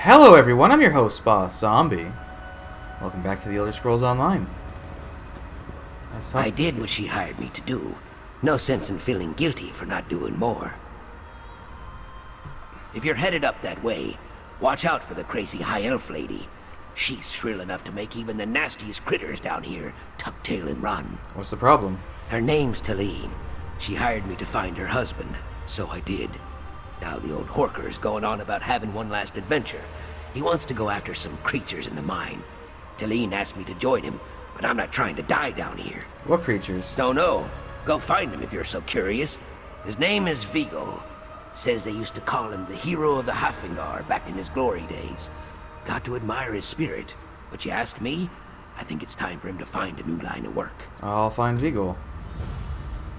Hello everyone, I'm your host, Boss Zombie. Welcome back to the Elder Scrolls Online. I did what she hired me to do. No sense in feeling guilty for not doing more. If you're headed up that way, watch out for the crazy high elf lady. She's shrill enough to make even the nastiest critters down here tuck tail and run. What's the problem? Her name's Talene. She hired me to find her husband, so I did. Now the old horker's going on about having one last adventure. He wants to go after some creatures in the mine. Talene asked me to join him, but I'm not trying to die down here. What creatures? Don't know. Go find him if you're so curious. His name is Vigol. Says they used to call him the hero of the Hafingar back in his glory days. Got to admire his spirit. But you ask me, I think it's time for him to find a new line of work. I'll find Vigol.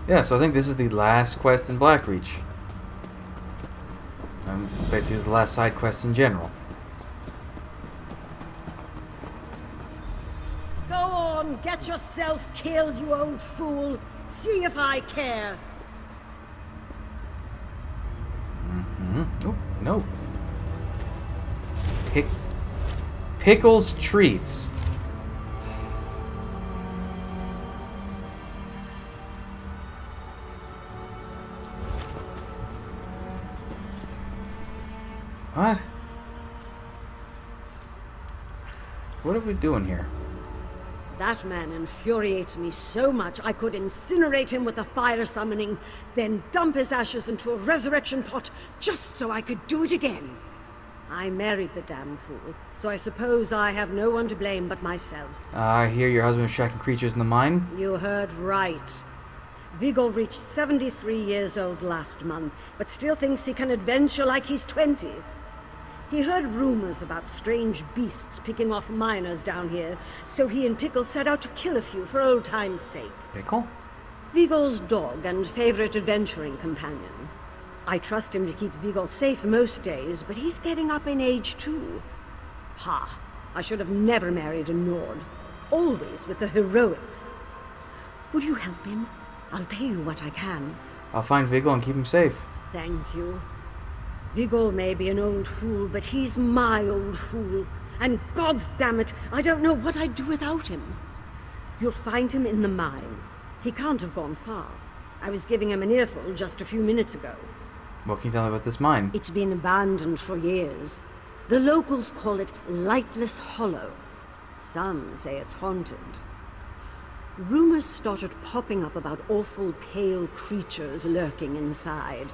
Yeah, so I think this is the last quest in Blackreach. Basically the last side quest in general. Go on, get yourself killed, you old fool. See if I care. Oh, no. Pickles treats. What? What are we doing here? That man infuriates me so much I could incinerate him with a fire summoning, then dump his ashes into a resurrection pot just so I could do it again. I married the damn fool, so I suppose I have no one to blame but myself. I hear your husband was tracking creatures in the mine? You heard right. Vigol reached 73 years old last month, but still thinks he can adventure like he's 20. He heard rumors about strange beasts picking off miners down here, so he and Pickle set out to kill a few for old time's sake. Pickle? Vigol's dog and favorite adventuring companion. I trust him to keep Vigol safe most days, but he's getting up in age too. Ha! I should have never married a Nord. Always with the heroics. Would you help him? I'll pay you what I can. I'll find Vigol and keep him safe. Thank you. Vigol may be an old fool, but he's my old fool. And gods damn it, I don't know what I'd do without him. You'll find him in the mine. He can't have gone far. I was giving him an earful just a few minutes ago. What can you tell me about this mine? It's been abandoned for years. The locals call it Lightless Hollow. Some say it's haunted. Rumors started popping up about awful pale creatures lurking inside.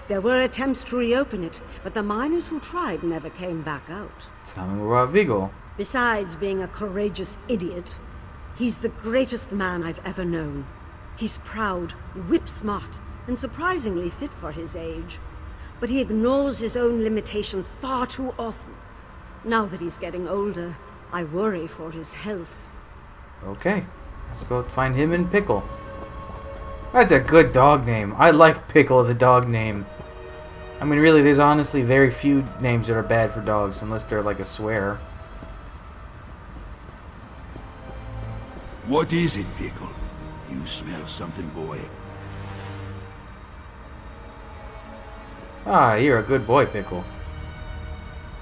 There were attempts to reopen it, but the miners who tried never came back out. Tell me more about Vigol. Besides being a courageous idiot, he's the greatest man I've ever known. He's proud, whip-smart, and surprisingly fit for his age. But he ignores his own limitations far too often. Now that he's getting older, I worry for his health. Okay, let's go find him and Pickle. That's a good dog name. I like Pickle as a dog name. I mean, really, there's honestly very few names that are bad for dogs, unless they're like a swear. What is it, Pickle? You smell something, boy. Ah, you're a good boy, Pickle.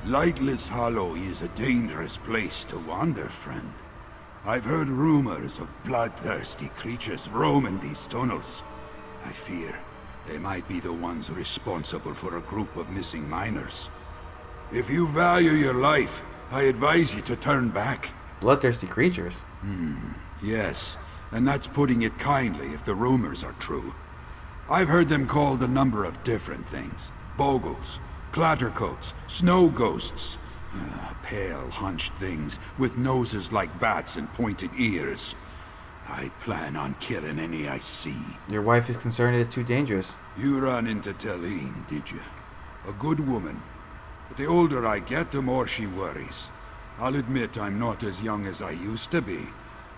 Lightless Hollow is a dangerous place to wander, friend. I've heard rumors of bloodthirsty creatures roaming these tunnels. I fear they might be the ones responsible for a group of missing miners. If you value your life, I advise you to turn back. Bloodthirsty creatures? Yes, and that's putting it kindly if the rumors are true. I've heard them called a number of different things. Bogles, clattercoats, snow ghosts. Pale, hunched things with noses like bats and pointed ears. I plan on killing any I see. Your wife is concerned it's too dangerous. You ran into Talene, did you? A good woman. But the older I get, the more she worries. I'll admit I'm not as young as I used to be.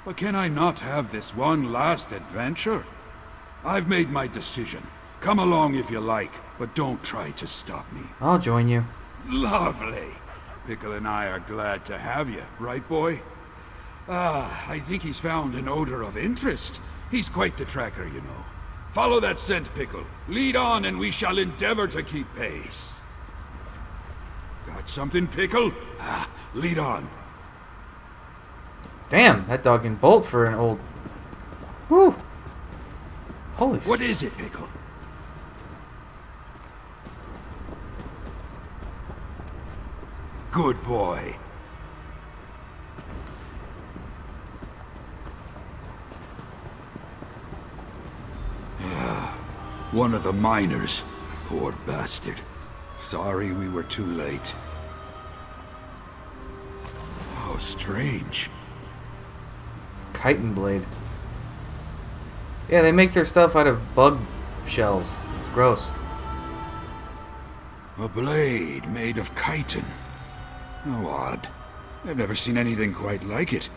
But can I not have this one last adventure? I've made my decision. Come along if you like, but don't try to stop me. I'll join you. Lovely. Pickle and I are glad to have you, right, boy? I think he's found an odor of interest. He's quite the tracker, you know. Follow that scent, Pickle. Lead on, and we shall endeavor to keep pace. Got something, Pickle? Ah, lead on. Damn, that dog can bolt for an old... Whew. Holy What is it, Pickle? Good boy. One of the miners. Poor bastard. Sorry we were too late. Oh, strange. chitin blade. Yeah, they make their stuff out of bug shells. It's gross. A blade made of chitin. How odd. I've never seen anything quite like it.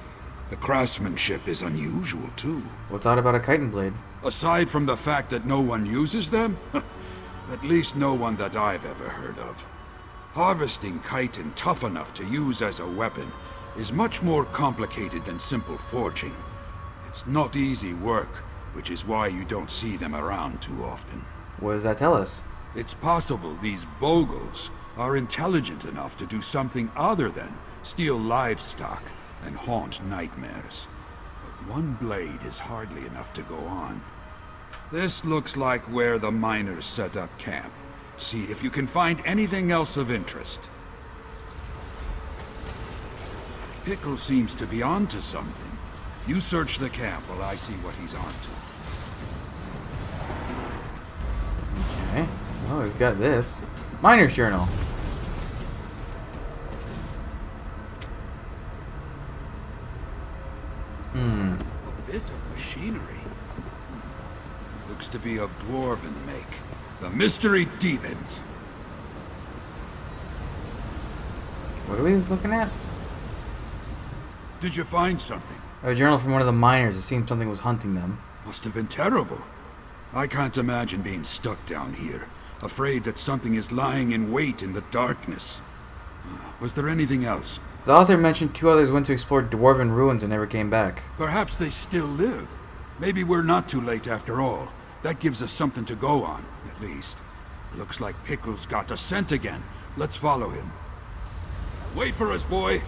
The craftsmanship is unusual, too. What's odd about a chitin blade? Aside from the fact that no one uses them, at least no one that I've ever heard of. Harvesting chitin tough enough to use as a weapon is much more complicated than simple forging. It's not easy work, which is why you don't see them around too often. What does that tell us? It's possible these Bogles are intelligent enough to do something other than steal livestock and haunt nightmares. But one blade is hardly enough to go on. This looks like where the miners set up camp. See if you can find anything else of interest. Pickle seems to be onto something. You search the camp while I see what he's onto. Okay. Oh, we've got this. Miner's journal. A bit of machinery. Looks to be of dwarven make. The mystery deepens. What are we looking at? Did you find something? A journal from one of the miners. It seemed something was hunting them. Must have been terrible. I can't imagine being stuck down here, afraid that something is lying in wait in the darkness. Was there anything else? The author mentioned 2 others went to explore dwarven ruins and never came back. Perhaps they still live. Maybe we're not too late after all. That gives us something to go on, at least. Looks like Pickle's got a scent again. Let's follow him. Wait for us, boy!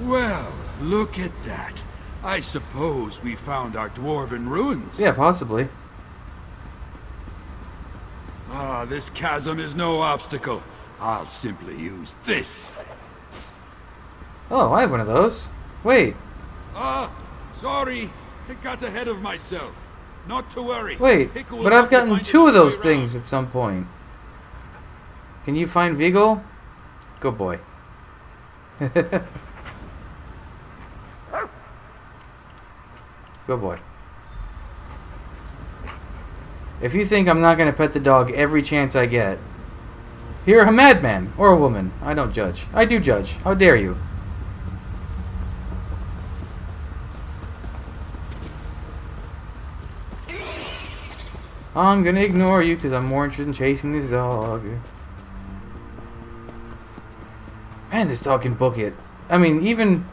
Well, look at that. I suppose we found our dwarven ruins. Yeah, possibly. Ah, this chasm is no obstacle. I'll simply use this. Oh, I have one of those. Wait, Sorry. I got ahead of myself. Not to worry. wait. Pickle will But have I've to gotten find 2 of another those way things around. at some point. Can you find Vigo? Good boy. Good boy. If you think I'm not going to pet the dog every chance I get, you're a madman or a woman. I don't judge. I do judge. How dare you? I'm going to ignore you because I'm more interested in chasing this dog. Man, this dog can book it. I mean, even...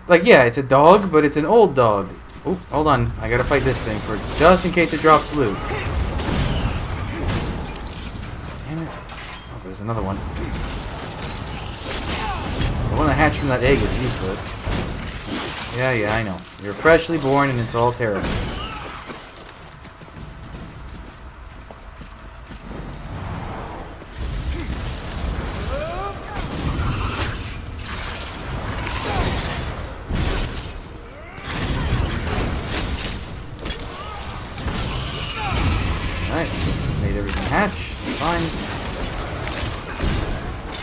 Like, yeah, it's a dog, but it's an old dog. Oh, hold on. I gotta fight this thing for just in case it drops loot. Damn it. Oh, there's another one. The one that hatched from that egg is useless. Yeah, I know. You're freshly born and it's all terrible. Alright, made everything hatch. Fine.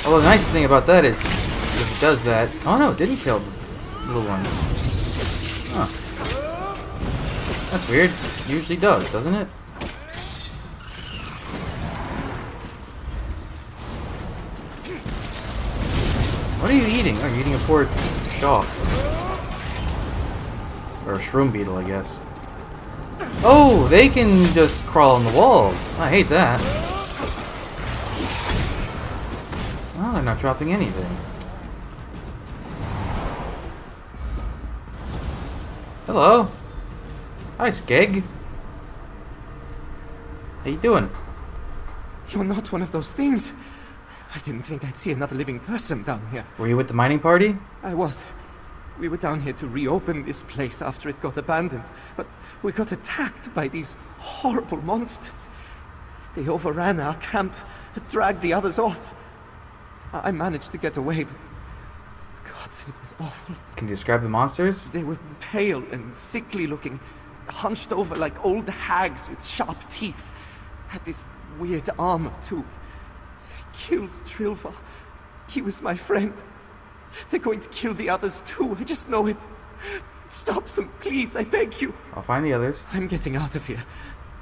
Although the nice thing about that is, if it does that... Oh no, it didn't kill the little ones. Huh. That's weird. It usually does, doesn't it? What are you eating? Oh, you're eating a poor shark. Or a shroom beetle, I guess. Oh, they can just crawl on the walls. I hate that. Oh, they're not dropping anything. Hello. Hi, Skeg. How you doing? You're not one of those things. I didn't think I'd see another living person down here. Were you with the mining party? I was. We were down here to reopen this place after it got abandoned, but we got attacked by these horrible monsters. They overran our camp, dragged the others off. I managed to get away, but God, it was awful. Can you describe the monsters? They were pale and sickly looking, hunched over like old hags with sharp teeth. Had this weird armor, too. They killed Trilva. He was my friend. They're going to kill the others, too. I just know it. Stop them, please, I beg you. I'll find the others. I'm getting out of here.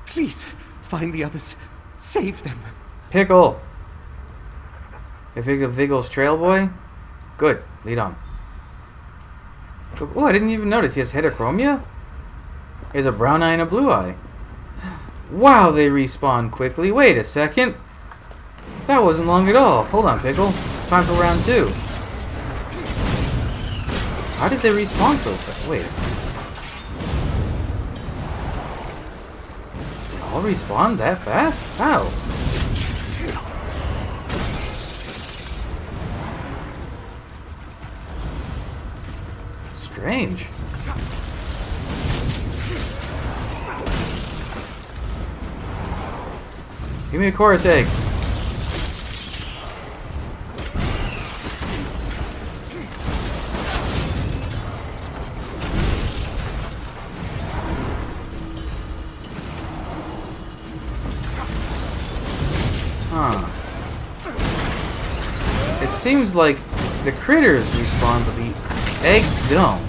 Please, find the others. Save them. Pickle! I picked up Viggle's trail boy? Good. Lead on. Oh, I didn't even notice. He has heterochromia? He has a brown eye and a blue eye. Wow, they respawn quickly. Wait a second. That wasn't long at all. Hold on, Pickle. Time for round 2. How did they respawn so fast? Wait. They all respawn that fast? How? Strange. Give me a chorus egg. Huh. It seems like the critters respawn, but the eggs don't.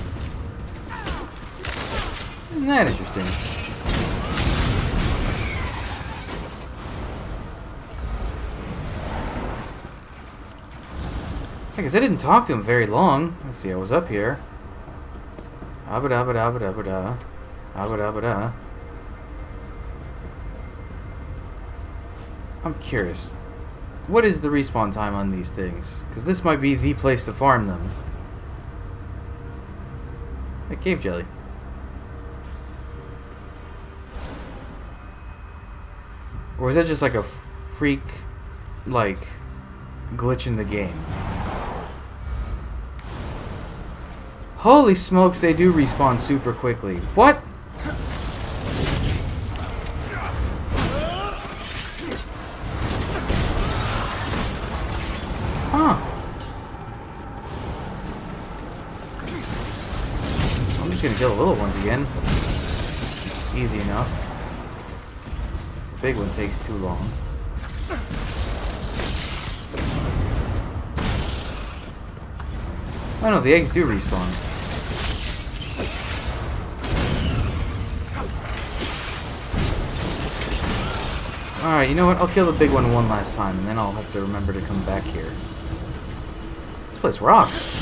Isn't that interesting? I guess I didn't talk to him very long. Let's see, I was up here. Abba-da-ba-da-ba-da-ba-da. Abba-da-ba-da. I'm curious. What is the respawn time on these things? Because this might be the place to farm them. Like cave jelly. Or is that just like a freak, like, glitch in the game? Holy smokes, they do respawn super quickly. What? Huh. I'm just gonna kill the little ones again. It's easy enough. The big one takes too long. Oh no, the eggs do respawn. Alright, you know what? I'll kill the big one last time, and then I'll have to remember to come back here. This place rocks.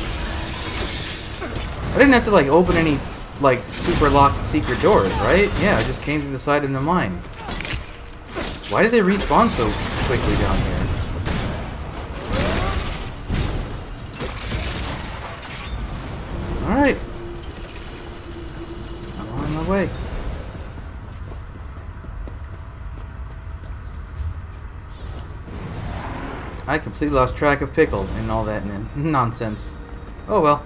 I didn't have to, like, open any, like, super locked secret doors, right? Yeah, I just came through the side of the mine. Why did they respawn so quickly down here? Alright. I'm on my way. I completely lost track of Pickle and all that nonsense. Oh well.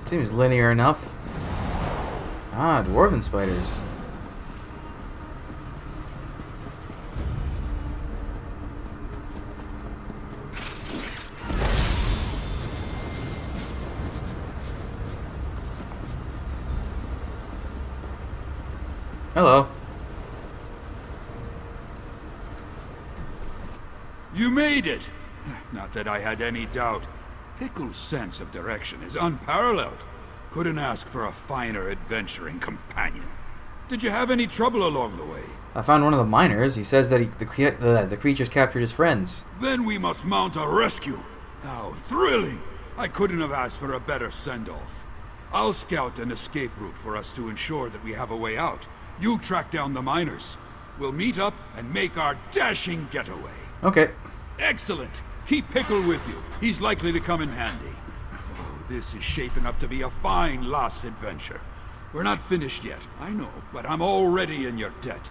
Seems linear enough. Ah, dwarven spiders. Hello. You made it! Not that I had any doubt. Pickle's sense of direction is unparalleled. Couldn't ask for a finer adventuring companion. Did you have any trouble along the way? I found one of the miners. He says that the creatures captured his friends. Then we must mount a rescue. How thrilling! I couldn't have asked for a better send-off. I'll scout an escape route for us to ensure that we have a way out. You track down the miners. We'll meet up and make our dashing getaway. Okay. Excellent. Keep Pickle with you. He's likely to come in handy. Oh, this is shaping up to be a fine last adventure. We're not finished yet, I know, but I'm already in your debt.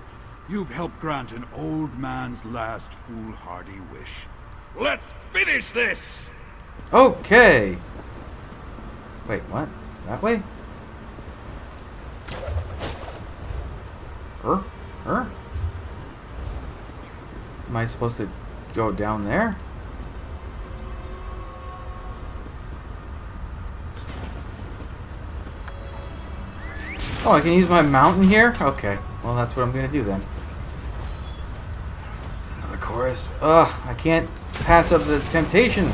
You've helped grant an old man's last foolhardy wish. Let's finish this! Okay. Wait, what? That way? Am I supposed to go down there? Oh, I can use my mountain here? Okay. Well, that's what I'm gonna do then. There's another chorus. Ugh, I can't pass up the temptation.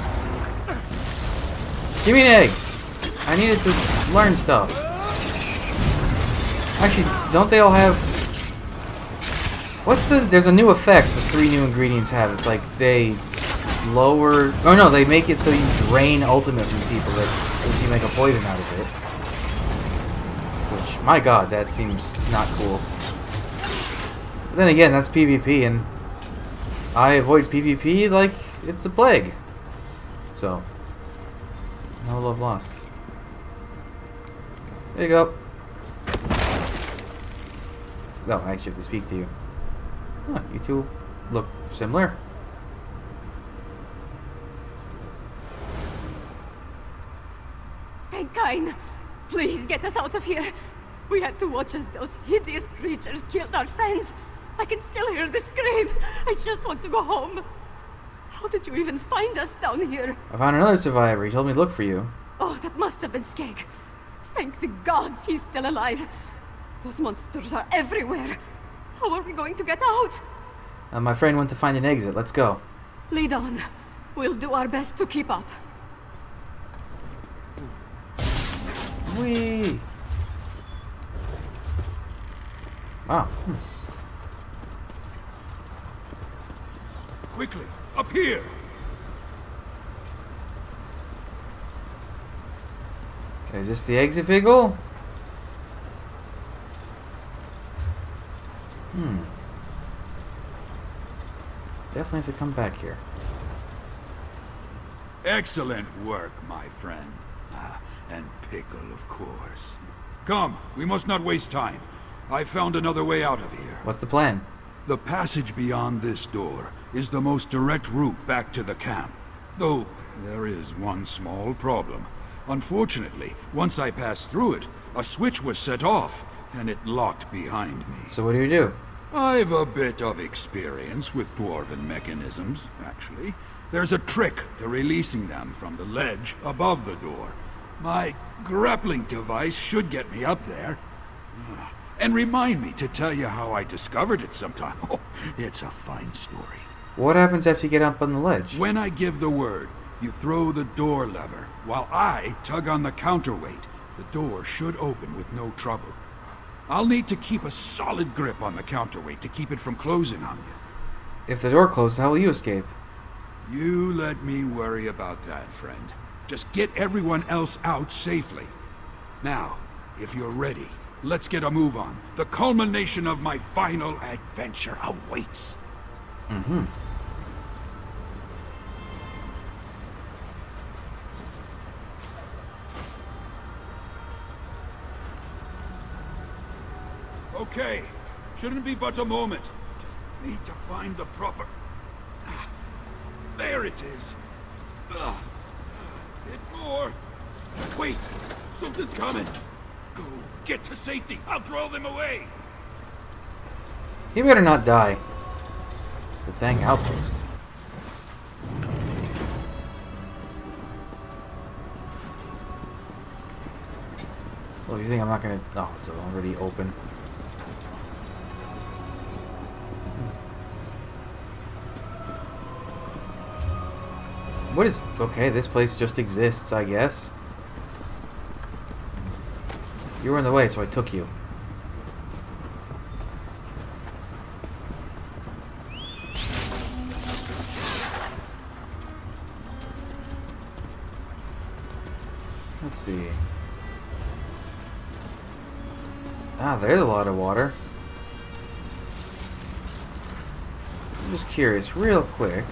Give me an egg. I needed to learn stuff. Actually, don't they all have... What's the... There's a new effect the 3 new ingredients have. It's like they lower... Oh no, they make it so you drain ultimate from people if you make a poison out of it. Which, my god, that seems not cool. But then again, that's PvP, and I avoid PvP like it's a plague. So, no love lost. There you go. Oh, I actually have to speak to you. Huh, you two look similar. Mankind, please get us out of here. We had to watch as those hideous creatures killed our friends. I can still hear the screams. I just want to go home. How did you even find us down here? I found another survivor. He told me to look for you. Oh, that must have been Skeg. Thank the gods he's still alive. Those monsters are everywhere. How are we going to get out? My friend went to find an exit. Let's go. Lead on. We'll do our best to keep up. Whee! Wow. Quickly, up here! Okay, is this the exit vehicle? Definitely have to come back here. Excellent work, my friend. And Pickle, of course. Come, we must not waste time. I found another way out of here. What's the plan? The passage beyond this door is the most direct route back to the camp. Though, there is one small problem. Unfortunately, once I passed through it, a switch was set off, and it locked behind me. So what do you do? I've a bit of experience with dwarven mechanisms, actually. There's a trick to releasing them from the ledge above the door. My grappling device should get me up there. And remind me to tell you how I discovered it sometime. Oh, it's a fine story. What happens after you get up on the ledge? When I give the word, you throw the door lever, while I tug on the counterweight. The door should open with no trouble. I'll need to keep a solid grip on the counterweight to keep it from closing on you. If the door closes, how will you escape? You let me worry about that, friend. Just get everyone else out safely. Now, if you're ready, let's get a move on. The culmination of my final adventure awaits. Okay, shouldn't be but a moment. Just need to find the proper... There it is. Bit more. Wait, something's coming. Go, get to safety. I'll draw them away. He better not die. The thing outpost. Well, you think I'm not gonna... Oh, it's already open. What is... Okay, this place just exists, I guess. You were in the way, so I took you. Let's see. Ah, there's a lot of water. I'm just curious, real quick.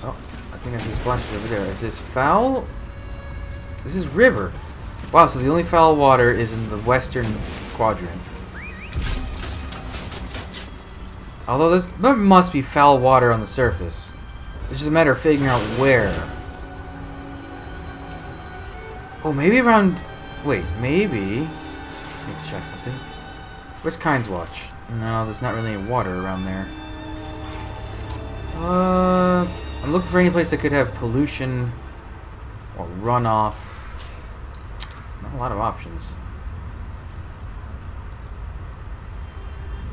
Oh, I think I see splashes over there. Is this foul? This is river. Wow, so the only foul water is in the western quadrant. Although there must be foul water on the surface. It's just a matter of figuring out where. Oh, maybe around... Wait, maybe... Let me check something. Where's Kind's Watch? No, there's not really any water around there. I'm looking for any place that could have pollution or runoff. Not a lot of options.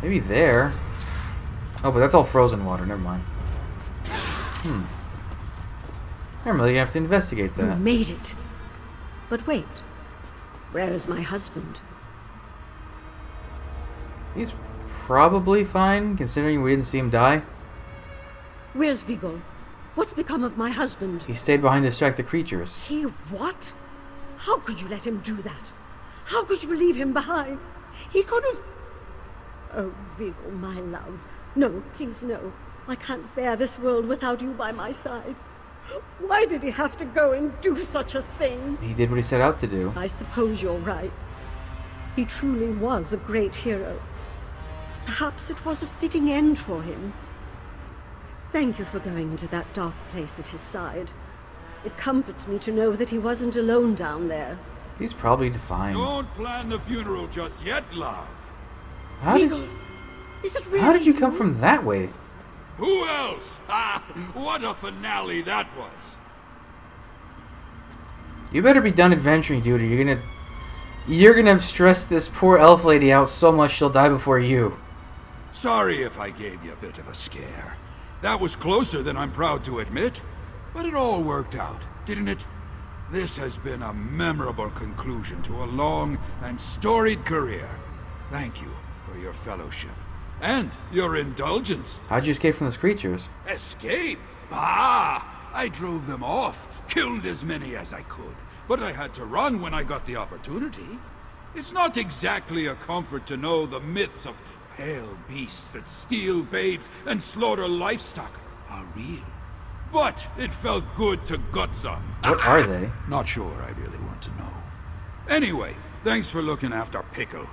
Maybe there. Oh, but that's all frozen water. Never mind. I'm really gonna have to investigate that. You made it. But wait. Where is my husband? He's probably fine, considering we didn't see him die. Where's Vigor? What's become of my husband? He stayed behind to distract the creatures. He what? How could you let him do that? How could you leave him behind? He could have... Oh, Vigor, my love. No, please no. I can't bear this world without you by my side. Why did he have to go and do such a thing? He did what he set out to do. I suppose you're right. He truly was a great hero. Perhaps it was a fitting end for him. Thank you for going into that dark place at his side. It comforts me to know that he wasn't alone down there. He's probably fine. Don't plan the funeral just yet, love. Vigor, is it really How did you come from that way? Who else? Ah, what a finale that was. You better be done adventuring, dude, or you're gonna stress this poor elf lady out so much she'll die before you. Sorry if I gave you a bit of a scare. That was closer than I'm proud to admit. But it all worked out, didn't it? This has been a memorable conclusion to a long and storied career. Thank you for your fellowship. And your indulgence. How'd you escape from those creatures? Escape? Bah! I drove them off, killed as many as I could. But I had to run when I got the opportunity. It's not exactly a comfort to know the myths of pale beasts that steal babes and slaughter livestock are real. But it felt good to gut some. What are they? Not sure I really want to know. Anyway, thanks for looking after Pickle.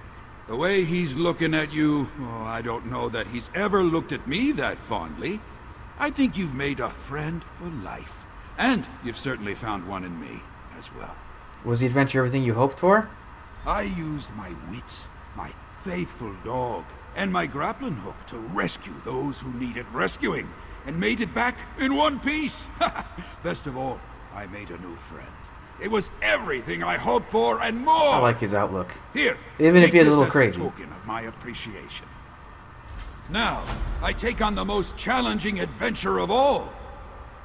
The way he's looking at you, oh, I don't know that he's ever looked at me that fondly. I think you've made a friend for life. And you've certainly found one in me as well. Was the adventure everything you hoped for? I used my wits, my faithful dog, and my grappling hook to rescue those who needed rescuing, and made it back in one piece. Best of all, I made a new friend. It was everything I hoped for and more. I like his outlook. Here, even if he is a this little as crazy. Token of my appreciation. Now, I take on the most challenging adventure of all.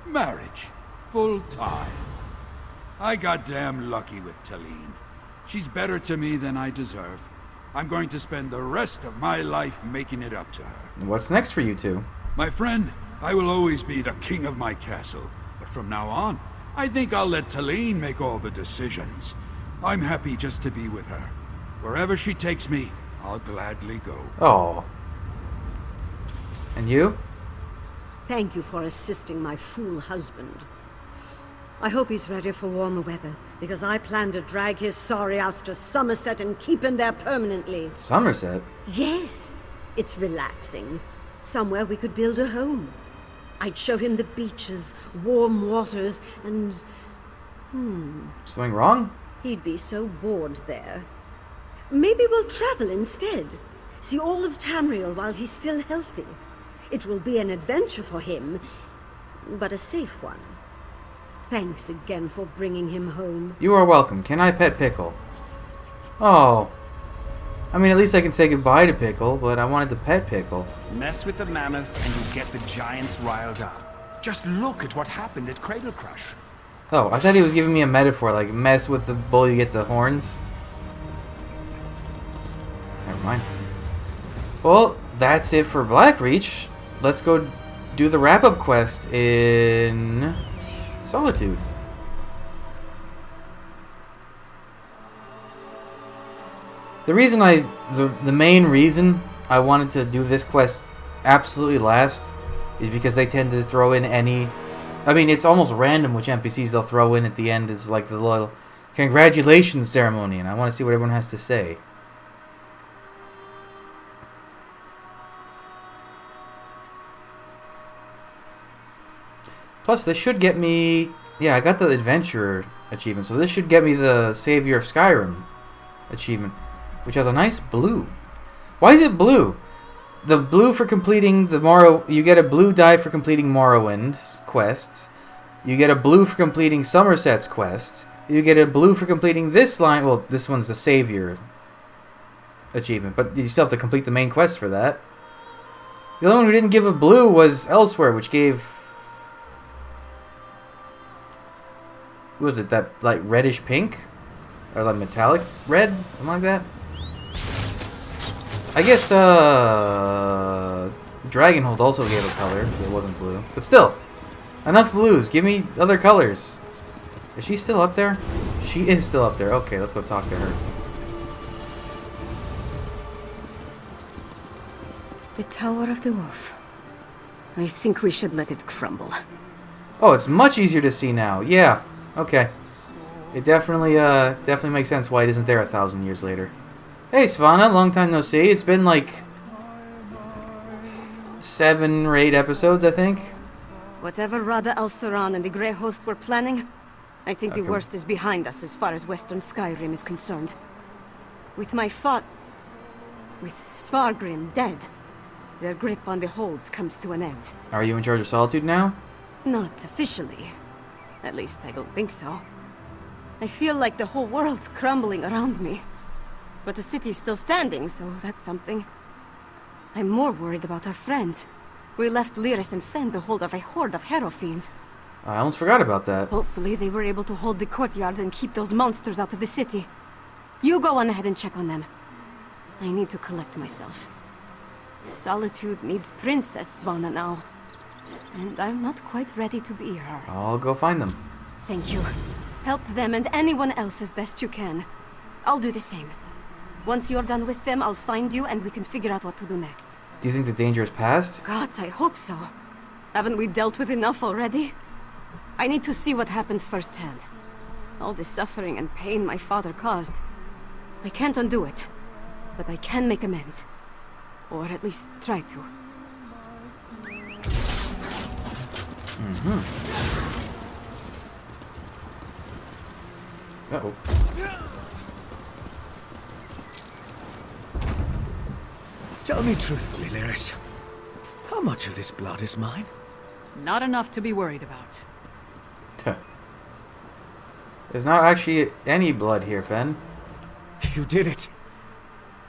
Marriage. Full time. I got damn lucky with Talene. She's better to me than I deserve. I'm going to spend the rest of my life making it up to her. What's next for you two? My friend, I will always be the king of my castle. But from now on, I think I'll let Talene make all the decisions. I'm happy just to be with her. Wherever she takes me, I'll gladly go. Oh. And you? Thank you for assisting my fool husband. I hope he's ready for warmer weather, because I plan to drag his sorry ass to Somerset and keep him there permanently. Somerset? Yes, it's relaxing. Somewhere we could build a home. I'd show him the beaches, warm waters, and... Something wrong? He'd be so bored there. Maybe we'll travel instead. See all of Tamriel while he's still healthy. It will be an adventure for him, but a safe one. Thanks again for bringing him home. You are welcome. Can I pet Pickle? Oh. I mean, at least I can say goodbye to Pickle, but I wanted to pet Pickle. Mess with the mammoths and you get the giants riled up. Just look at what happened at Cradle Crush. Oh, I thought he was giving me a metaphor, like mess with the bull, you get the horns. Never mind. Well, that's it for Blackreach. Let's go do the wrap-up quest in Solitude. The main reason I wanted to do this quest absolutely last is because they tend to throw in any... I mean, it's almost random which NPCs they'll throw in at the end. It's like the congratulations ceremony, and I want to see what everyone has to say. Plus, this should get me... Yeah, I got the Adventurer achievement, so this should get me the Savior of Skyrim achievement, which has a nice blue. Why is it blue? The blue for completing the Morrow... You get a blue die for completing Morrowind's quests. You get a blue for completing Somerset's quests. You get a blue for completing this line. Well, this one's the Savior achievement, but you still have to complete the main quest for that. The only one who didn't give a blue was Elsewhere, which gave... What was it? That, like, reddish pink? Or, like, metallic red? Something like that? I guess, Dragonhold also gave a color. It wasn't blue. But still, enough blues. Give me other colors. Is she still up there? She is still up there. Okay, let's go talk to her. The Tower of the Wolf. I think we should let it crumble. Oh, it's much easier to see now. Yeah. Okay. It definitely makes sense why it isn't there 1,000 years later. Hey, Svanna, long time no see. It's been like 7 or 8 episodes, I think. Whatever Rada al-Saran and the Grey Host were planning, I think the worst is behind us as far as Western Skyrim is concerned. With Svargrim dead, their grip on the holds comes to an end. Are you in charge of Solitude now? Not officially. At least I don't think so. I feel like the whole world's crumbling around me. But the city's still standing, so that's something. I'm more worried about our friends. We left Lyris and Fen to hold of a horde of Harrow fiends. I almost forgot about that. Hopefully they were able to hold the courtyard and keep those monsters out of the city. You go on ahead and check on them. I need to collect myself. Solitude needs Princess Svanna now. And I'm not quite ready to be her. I'll go find them. Thank you. Help them and anyone else as best you can. I'll do the same. Once you're done with them, I'll find you and we can figure out what to do next. Do you think the danger is past? Gods, I hope so. Haven't we dealt with enough already? I need to see what happened firsthand. All the suffering and pain my father caused. I can't undo it, but I can make amends. Or at least try to. Uh-oh. Tell me truthfully, Lyris. How much of this blood is mine? Not enough to be worried about. There's not actually any blood here, Fen. You did it.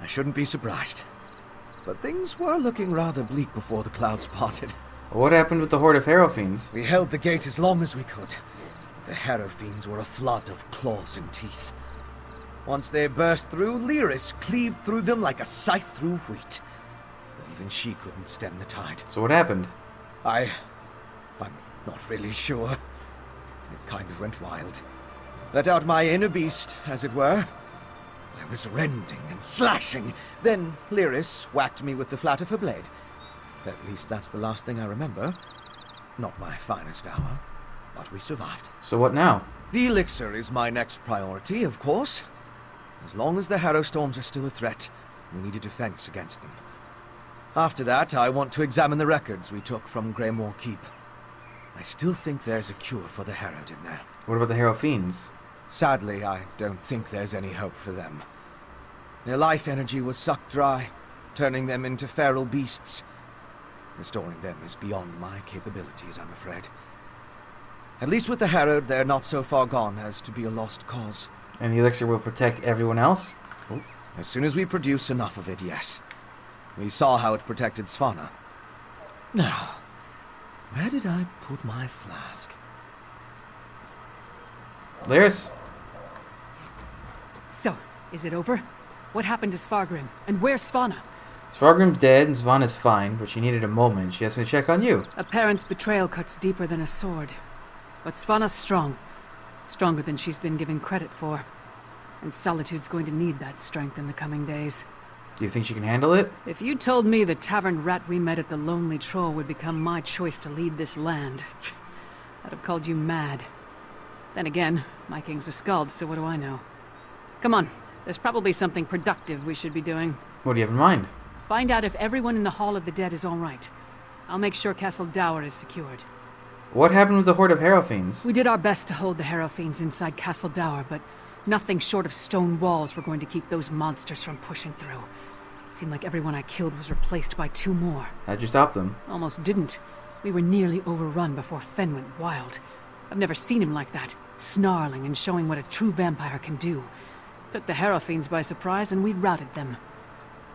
I shouldn't be surprised. But things were looking rather bleak before the clouds parted. What happened with the horde of Harrow fiends? We held the gate as long as we could. The Harrow fiends were a flood of claws and teeth. Once they burst through, Lyris cleaved through them like a scythe through wheat. But even she couldn't stem the tide. So what happened? I'm not really sure. It kind of went wild. Let out my inner beast, as it were. I was rending and slashing. Then Lyris whacked me with the flat of her blade. At least that's the last thing I remember. Not my finest hour, but we survived. So what now? The elixir is my next priority, of course. As long as the Harrow Storms are still a threat, we need a defense against them. After that, I want to examine the records we took from Greymoor Keep. I still think there's a cure for the Herod in there. What about the Harrow fiends? Sadly, I don't think there's any hope for them. Their life energy was sucked dry, turning them into feral beasts. Restoring them is beyond my capabilities, I'm afraid. At least with the Herod, they're not so far gone as to be a lost cause. And the elixir will protect everyone else? Oh. As soon as we produce enough of it, yes. We saw how it protected Svanna. Now, where did I put my flask? Lyris? So, is it over? What happened to Svargrim? And where's Svanna? Svargrim's dead and Svanna's fine, but she needed a moment. She asked me to check on you. A parent's betrayal cuts deeper than a sword. But Svanna's strong. Stronger than she's been given credit for. And Solitude's going to need that strength in the coming days. Do you think she can handle it? If you told me the tavern rat we met at the Lonely Troll would become my choice to lead this land, I'd have called you mad. Then again, My king's a skald, so what do I know? Come on, there's probably something productive we should be doing. What do you have in mind? Find out if everyone in the Hall of the Dead is all right. I'll make sure Castle Dower is secured. What happened with the horde of Harrow Fiends? We did our best to hold the Harrow Fiends inside Castle Dower, but nothing short of stone walls were going to keep those monsters from pushing through. Seemed like everyone I killed was replaced by 2 more. How'd you stop them? Almost didn't. We were nearly overrun before Fen went wild. I've never seen him like that, snarling and showing what a true vampire can do. Took the Harrow Fiends by surprise and we routed them.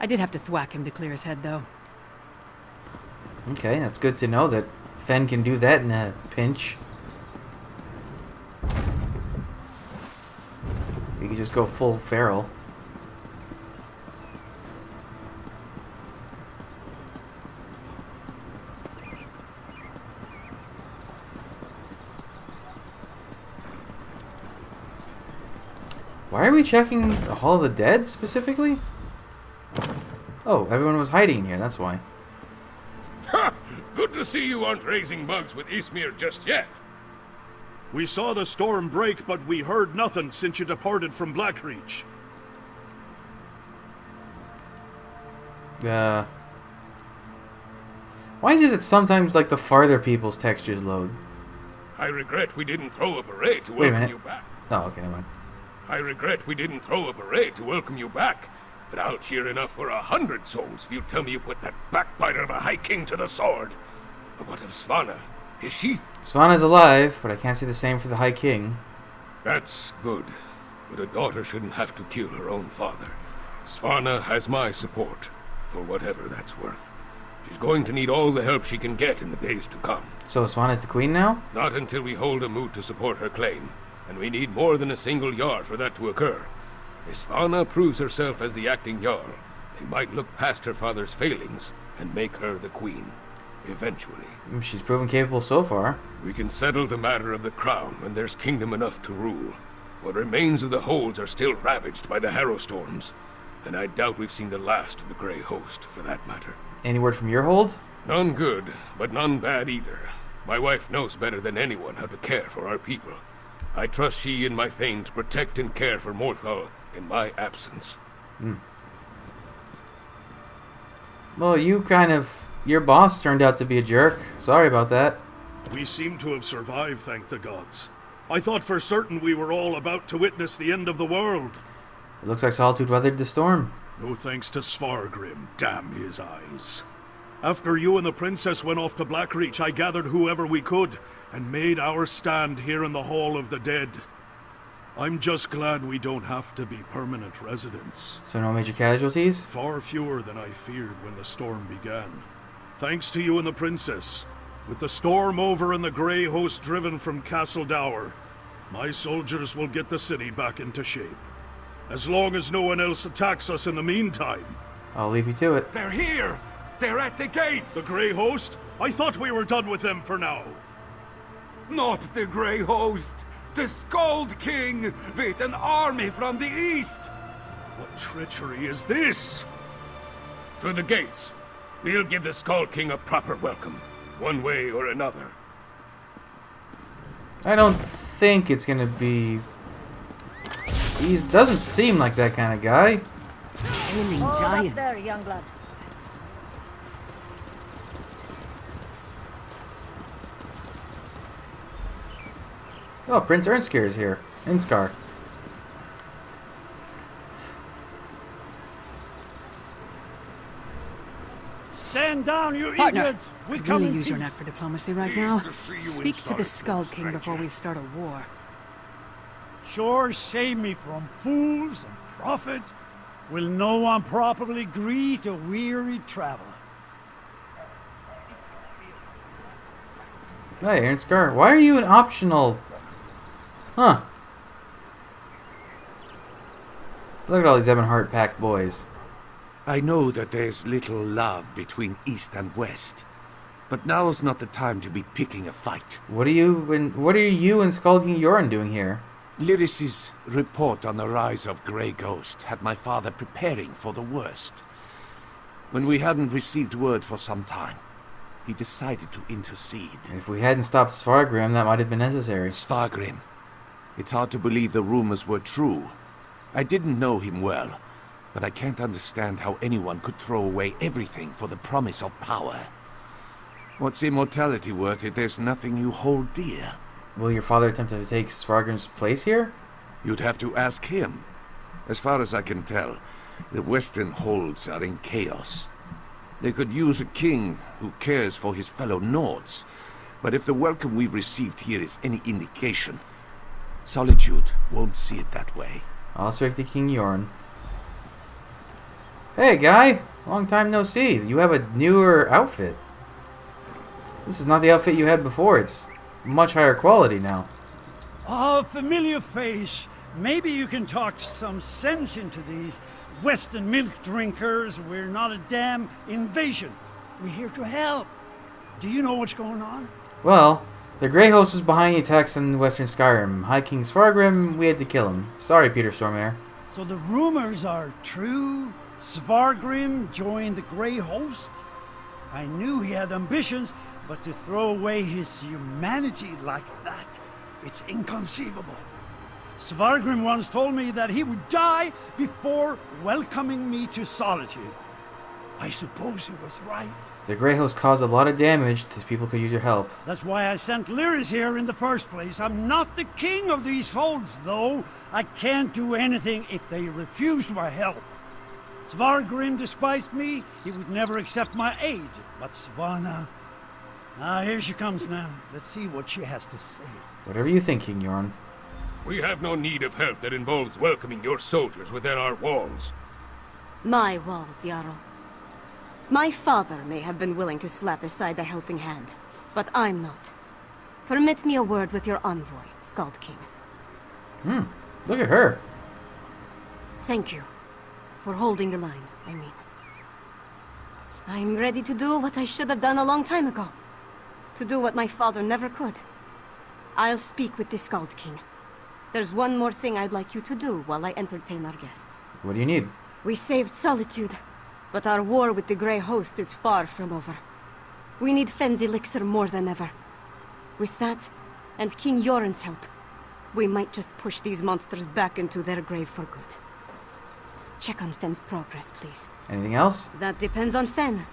I did have to thwack him to clear his head, though. Okay, that's good to know that Fen can do that in a pinch. You can just go full feral. Why are we checking the Hall of the Dead specifically? Oh, everyone was hiding here, that's why. Ha! Good to see you aren't raising bugs with Ismir just yet. We saw the storm break, but we heard nothing since you departed from Blackreach. Why is it that sometimes, like, the farther people's textures load? I regret we didn't throw a beret to Wait a welcome minute. you back. Oh, okay, never mind. I regret we didn't throw a beret to welcome you back. But I'll cheer enough for 100 souls if you tell me you put that backbiter of a High King to the sword. But what of Svanna? Is she? Svanna's alive, but I can't say the same for the High King. That's good. But a daughter shouldn't have to kill her own father. Svanna has my support, for whatever that's worth. She's going to need all the help she can get in the days to come. So Svanna's the queen now? Not until we hold a moot to support her claim. And we need more than a single Jarl for that to occur. If Svanna proves herself as the acting Jarl, they might look past her father's failings and make her the queen. Eventually. She's proven capable so far. We can settle the matter of the crown when there's kingdom enough to rule. What remains of the holds are still ravaged by the harrow storms. And I doubt we've seen the last of the Grey Host, for that matter. Any word from your hold? None good, but none bad either. My wife knows better than anyone how to care for our people. I trust she and my thane to protect and care for Morthal in my absence. Well, your boss turned out to be a jerk. Sorry about that. We seem to have survived, thank the gods. I thought for certain we were all about to witness the end of the world. It looks like Solitude weathered the storm. No thanks to Svargrim, damn his eyes. After you and the princess went off to Blackreach, I gathered whoever we could, and made our stand here in the Hall of the Dead. I'm just glad we don't have to be permanent residents. So no major casualties? Far fewer than I feared when the storm began. Thanks to you and the princess. With the storm over and the Grey Host driven from Castle Dower, my soldiers will get the city back into shape. As long as no one else attacks us in the meantime. I'll leave you to it. They're here! They're at the gates! The Grey Host? I thought we were done with them for now. Not the Grey Host! The SKALD-KING with an army from the east! What treachery is this? To the gates. We'll give the SKALD-KING a proper welcome, one way or another. I don't think it's gonna be... He doesn't seem like that kind of guy. Killing giants. Up there, young blood. Oh, Prince Ernskar is here. Ernskar. Stand down, you Partner, idiots! We could come really in use your peace. knack for diplomacy right now. to see you Speak to the inside, SKALD-KING before we start a war. Sure save me from fools and prophets. Will no one properly greet a weary traveler? Hey, Ernskar, why are you an optional? Huh. Look at all these Ebonheart-packed boys. I know that there's little love between East and West, but now's not the time to be picking a fight. What are you and SKALD-KING Yoren doing here? Lyris's report on the rise of Grey Ghost had my father preparing for the worst. When we hadn't received word for some time, he decided to intercede. If we hadn't stopped Svargrim, that might have been necessary. Svargrim. It's hard to believe the rumors were true. I didn't know him well, but I can't understand how anyone could throw away everything for the promise of power. What's immortality worth if there's nothing you hold dear? Will your father attempt to take Svargrim's place here? You'd have to ask him. As far as I can tell, the western holds are in chaos. They could use a king who cares for his fellow Nords, but if the welcome we received here is any indication, Solitude won't see it that way. I'll speak to King Yorn. Hey, guy! Long time no see. You have a newer outfit. This is not the outfit you had before. It's much higher quality now. Oh, familiar face. Maybe you can talk some sense into these Western milk drinkers. We're not a damn invasion. We're here to help. Do you know what's going on? Well, the Grey Host was behind the attacks in Western Skyrim. High King Svargrim, we had to kill him. Sorry, Peter Stormare. So the rumors are true? Svargrim joined the Grey Host? I knew he had ambitions, but to throw away his humanity like that, it's inconceivable. Svargrim once told me that he would die before welcoming me to Solitude. I suppose he was right. The Grey Host caused a lot of damage. These people could use your help. That's why I sent Lyris here in the first place. I'm not the king of these holds, though. I can't do anything if they refuse my help. Svargrim despised me. He would never accept my aid. But Svanna... here she comes now. Let's see what she has to say. Whatever you think, King Yorn. We have no need of help that involves welcoming your soldiers within our walls. My walls, Jarl. My father may have been willing to slap aside the helping hand, but I'm not. Permit me a word with your envoy, SKALD-KING. Look at her. Thank you. For holding the line, I mean. I'm ready to do what I should have done a long time ago. To do what my father never could. I'll speak with the SKALD-KING. There's one more thing I'd like you to do while I entertain our guests. What do you need? We saved Solitude, but our war with the Grey Host is far from over. We need Fenn's elixir more than ever. With that, and King Yorn's help, we might just push these monsters back into their grave for good. Check on Fenn's progress, please. Anything else? That depends on Fenn.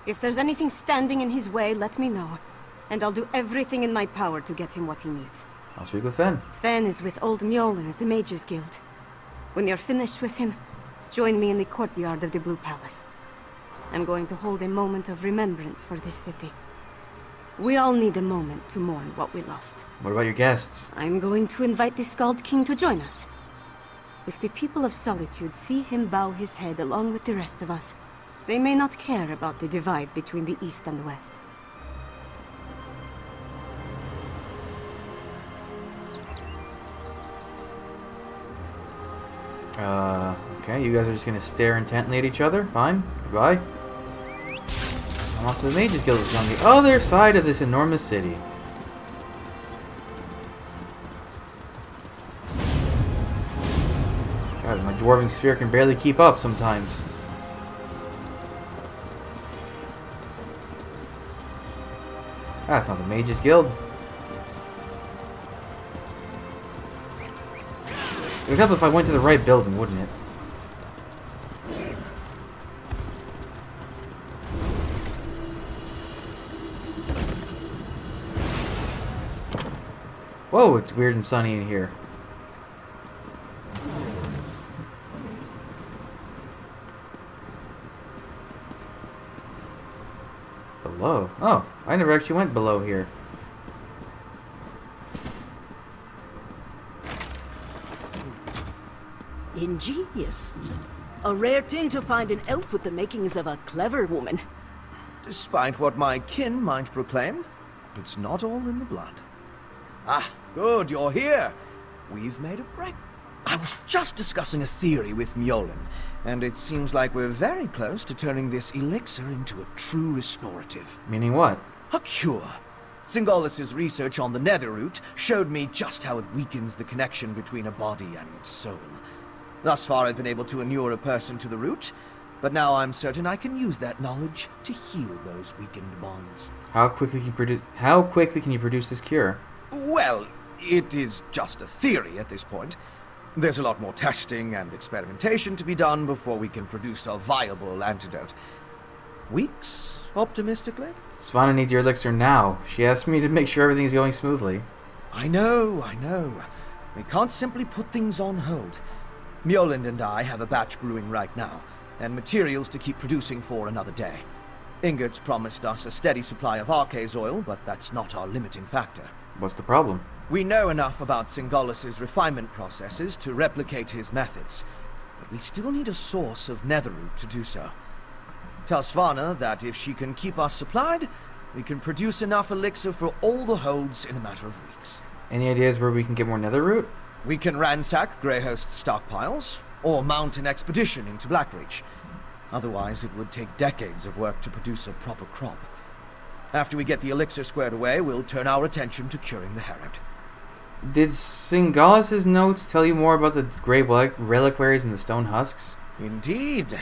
If there's anything standing in his way, let me know. And I'll do everything in my power to get him what he needs. I'll speak with Fenn. Fenn is with old Mjolnir at the Mages Guild. When you're finished with him, join me in the courtyard of the Blue Palace. I'm going to hold a moment of remembrance for this city. We all need a moment to mourn what we lost. What about your guests? I'm going to invite the SKALD-KING to join us. If the people of Solitude see him bow his head along with the rest of us, they may not care about the divide between the East and the West. Okay, you guys are just gonna stare intently at each other? Fine. Goodbye. I'm off to the Mages Guild, which is on the other side of this enormous city. God, my dwarven sphere can barely keep up sometimes. That's not the Mages Guild. It would help if I went to the right building, wouldn't it? Whoa, it's weird and sunny in here. Below? Oh, I never actually went below here. Ingenious. A rare thing to find an elf with the makings of a clever woman. Despite what my kin might proclaim, it's not all in the blood. Ah, good, you're here. We've made a break. I was just discussing a theory with Mjolnir, and it seems like we're very close to turning this elixir into a true restorative. Meaning what? A cure. Singolis's research on the Netherroot showed me just how it weakens the connection between a body and its soul. Thus far, I've been able to inure a person to the root, but now I'm certain I can use that knowledge to heal those weakened bonds. How quickly can you produce this cure? Well, it is just a theory at this point. There's a lot more testing and experimentation to be done before we can produce a viable antidote. Weeks, optimistically? Svanna needs your elixir now. She asked me to make sure everything's going smoothly. I know. We can't simply put things on hold. Mjolnir and I have a batch brewing right now, and materials to keep producing for another day. Ingrid's promised us a steady supply of Arcase oil, but that's not our limiting factor. What's the problem? We know enough about Singolus's refinement processes to replicate his methods, but we still need a source of netherroot to do so. Tell Svanna that if she can keep us supplied, we can produce enough elixir for all the holds in a matter of weeks. Any ideas where we can get more netherroot? We can ransack Greyhost's stockpiles, or mount an expedition into Blackreach. Otherwise, it would take decades of work to produce a proper crop. After we get the elixir squared away, we'll turn our attention to curing the Herald. Did Singolus's notes tell you more about the Grey Reliquaries and the Stone Husks? Indeed.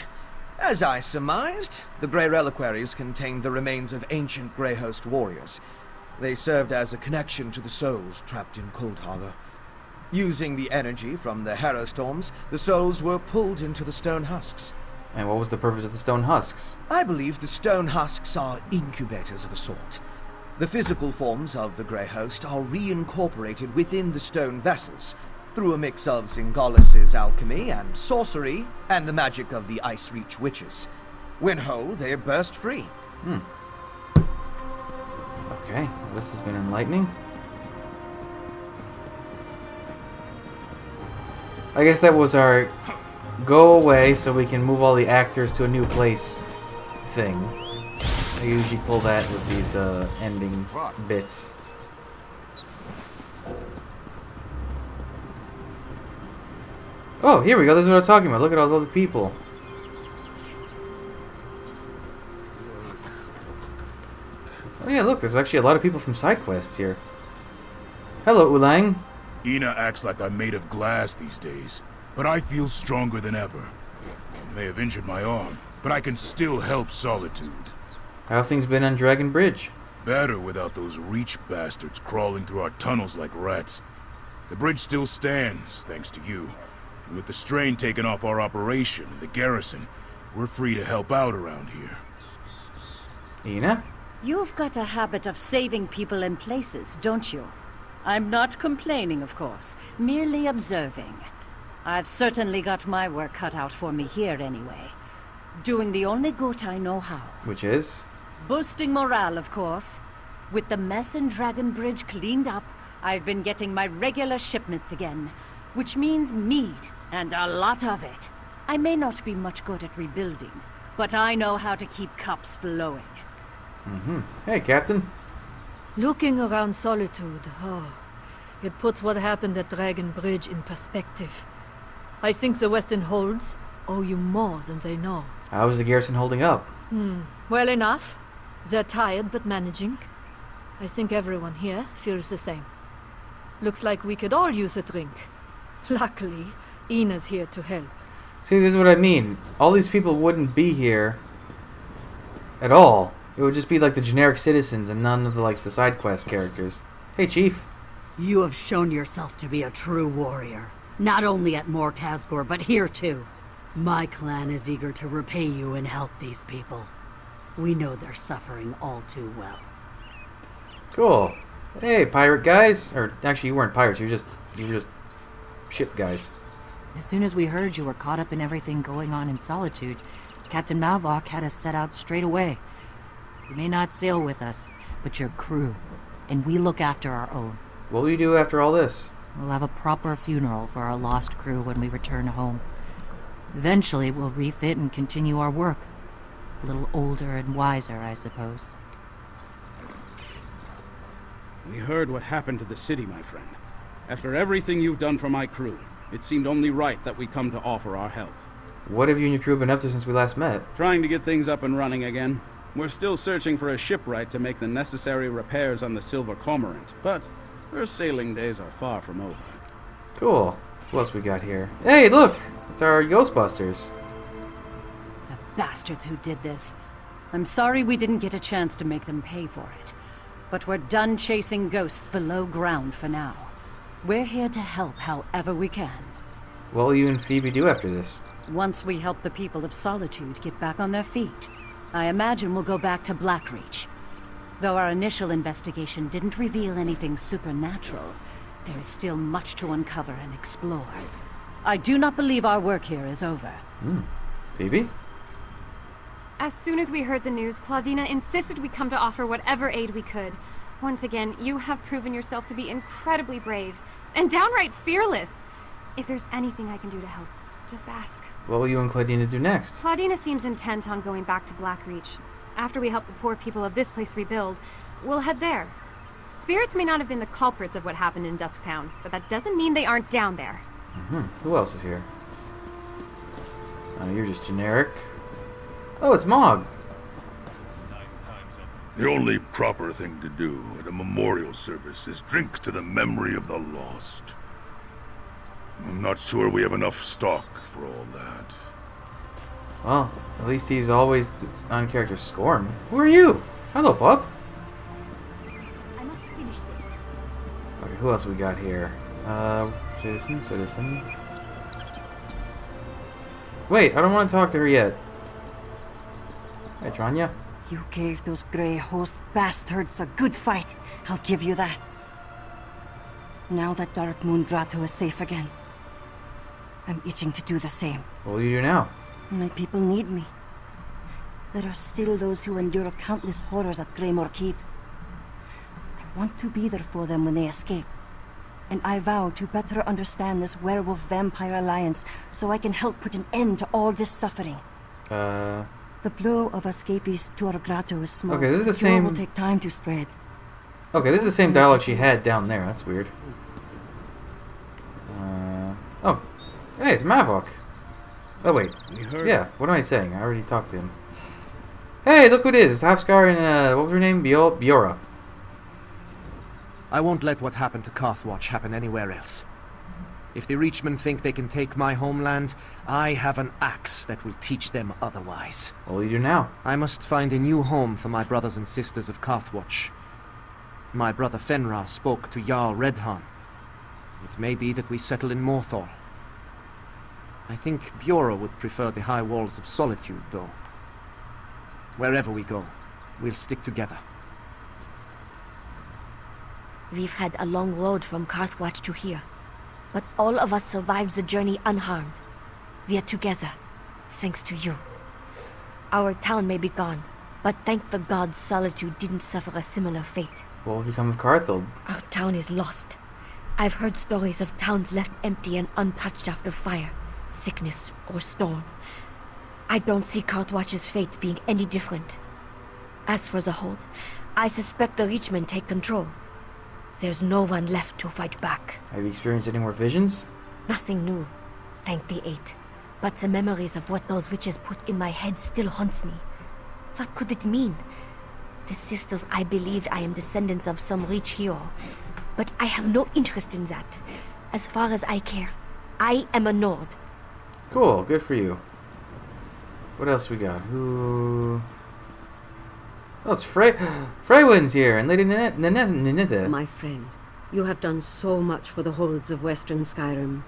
As I surmised, the Grey Reliquaries contained the remains of ancient Greyhost warriors. They served as a connection to the souls trapped in Cold Harbor. Using the energy from the Harrow Storms, the souls were pulled into the Stone Husks. And what was the purpose of the Stone Husks? I believe the Stone Husks are incubators of a sort. The physical forms of the Grey Host are reincorporated within the stone vessels, through a mix of Singolus's alchemy and sorcery, and the magic of the Ice Reach witches. When whole, they burst free. Okay, well, this has been enlightening. I guess that was our go away so we can move all the actors to a new place thing. I usually pull that with these ending bits. Oh, here we go. This is what I'm talking about. Look at all the people. Oh yeah, look. There's actually a lot of people from side quests here. Hello, Ulang. Ina acts like I'm made of glass these days, but I feel stronger than ever. I may have injured my arm, but I can still help Solitude. How have things been on Dragon Bridge? Better without those Reach bastards crawling through our tunnels like rats. The bridge still stands, thanks to you. And with the strain taken off our operation and the garrison, we're free to help out around here. Ina? You've got a habit of saving people and places, don't you? I'm not complaining, of course, merely observing. I've certainly got my work cut out for me here anyway. Doing the only good I know how. Which is? Boosting morale, of course. With the mess in Dragon Bridge cleaned up, I've been getting my regular shipments again. Which means mead, and a lot of it. I may not be much good at rebuilding, but I know how to keep cups flowing. Hey, Captain. Looking around Solitude, it puts what happened at Dragon Bridge in perspective. I think the Western Holds owe you more than they know. How's the garrison holding up? Well enough. They're tired, but managing. I think everyone here feels the same. Looks like we could all use a drink. Luckily, Ina's here to help. See, this is what I mean. All these people wouldn't be here at all. It would just be like the generic citizens and none of the side quest characters. Hey, Chief. You have shown yourself to be a true warrior. Not only at Mor Kasgor, but here too. My clan is eager to repay you and help these people. We know they're suffering all too well. Cool. Hey, pirate guys. Or actually, you weren't pirates. You were just ship guys. As soon as we heard you were caught up in everything going on in Solitude, Captain Malvok had us set out straight away. You may not sail with us, but you're crew, and we look after our own. What will you do after all this? We'll have a proper funeral for our lost crew when we return home. Eventually, we'll refit and continue our work. A little older and wiser, I suppose. We heard what happened to the city, my friend. After everything you've done for my crew, it seemed only right that we come to offer our help. What have you and your crew been up to since we last met? Trying to get things up and running again. We're still searching for a shipwright to make the necessary repairs on the Silver Cormorant, but our sailing days are far from over. Cool. What else we got here? Hey, look! It's our Ghostbusters. The bastards who did this. I'm sorry we didn't get a chance to make them pay for it. But we're done chasing ghosts below ground for now. We're here to help however we can. What will you and Phoebe do after this? Once we help the people of Solitude get back on their feet, I imagine we'll go back to Blackreach. Though our initial investigation didn't reveal anything supernatural, there is still much to uncover and explore. I do not believe our work here is over. Phoebe? As soon as we heard the news, Claudina insisted we come to offer whatever aid we could. Once again, you have proven yourself to be incredibly brave and downright fearless. If there's anything I can do to help, just ask. What will you and Claudina do next? Claudina seems intent on going back to Blackreach. After we help the poor people of this place rebuild, we'll head there. Spirits may not have been the culprits of what happened in Dusktown, but that doesn't mean they aren't down there. Who else is here? You're just generic. Oh, it's Mog. The only proper thing to do at a memorial service is drinks to the memory of the lost. I'm not sure we have enough stock for all that. Well, at least he's always on character Scorn. Who are you? Hello, pup. I must finish this. Okay, who else we got here? Citizen. Wait, I don't want to talk to her yet. Hey, Tranya. You gave those Grey Host bastards a good fight. I'll give you that. Now that Dark Moon Grotto is safe again, I'm itching to do the same. What will you do now? My people need me. There are still those who endure countless horrors at Greymoor Keep. I want to be there for them when they escape. And I vow to better understand this werewolf-vampire alliance so I can help put an end to all this suffering. The flow of escapees to our grotto is small. Okay, this is the Cure same... will take time to spread. Okay, this is the same dialogue she had down there. That's weird. Oh. Hey, it's Mavok. Oh, wait. Yeah, what am I saying? I already talked to him. Hey, look who it is. It's Halfscar and, what was her name? Biora. I won't let what happened to Carthwatch happen anywhere else. If the Reachmen think they can take my homeland, I have an axe that will teach them otherwise. What will you do now? I must find a new home for my brothers and sisters of Carthwatch. My brother Fenrir spoke to Jarl Redhan. It may be that we settle in Morthal. I think Biora would prefer the high walls of Solitude, though. Wherever we go, we'll stick together. We've had a long road from Carthwatch to here, but all of us survived the journey unharmed. We are together, thanks to you. Our town may be gone, but thank the gods Solitude didn't suffer a similar fate. What will become of Carthel? Our town is lost. I've heard stories of towns left empty and untouched after fire, sickness, or storm. I don't see Carthwatch's fate being any different. As for the Hold, I suspect the Reachmen take control. There's no one left to fight back. Have you experienced any more visions? Nothing new, thank the Eight. But the memories of what those witches put in my head still haunts me. What could it mean? The sisters I believed I am descendants of some Reach hero, but I have no interest in that. As far as I care, I am a Nord. Cool, good for you. What else we got? Who... Oh, it's Freywin's here, and Lady Ninetha. My friend, you have done so much for the holds of Western Skyrim.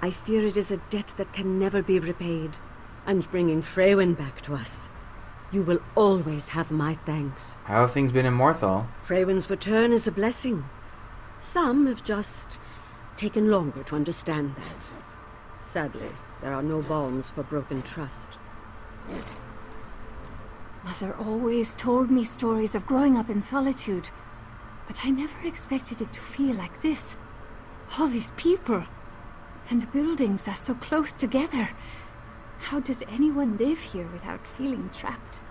I fear it is a debt that can never be repaid. And bringing Freywin back to us, you will always have my thanks. How have things been in Morthal? Freywin's return is a blessing. Some have just taken longer to understand that. Sadly, there are no balms for broken trust. Mother always told me stories of growing up in Solitude, but I never expected it to feel like this. All these people, and the buildings are so close together. How does anyone live here without feeling trapped?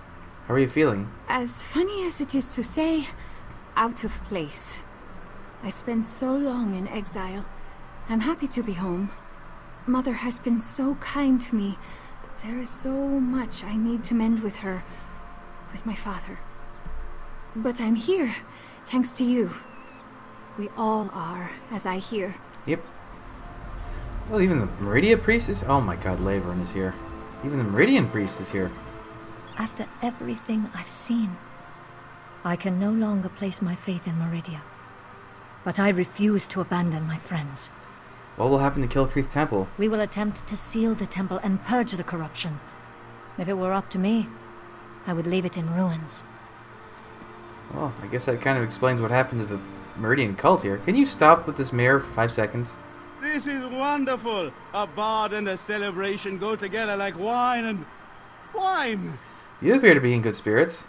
How are you feeling? As funny as it is to say, out of place. I spent so long in exile. I'm happy to be home. Mother has been so kind to me, but there is so much I need to mend with her. With my father. But I'm here, thanks to you. We all are, as I hear. Yep. Well, even the Meridian priest is... Oh my god, Leyvern is here. Even the Meridian priest is here. After everything I've seen, I can no longer place my faith in Meridia. But I refuse to abandon my friends. What will happen to Kilcreath Temple? We will attempt to seal the temple and purge the corruption. If it were up to me, I would leave it in ruins. Well, I guess that kind of explains what happened to the Meridian cult here. Can you stop with this mirror for 5 seconds? This is wonderful! A bard and a celebration go together like wine and... wine! You appear to be in good spirits.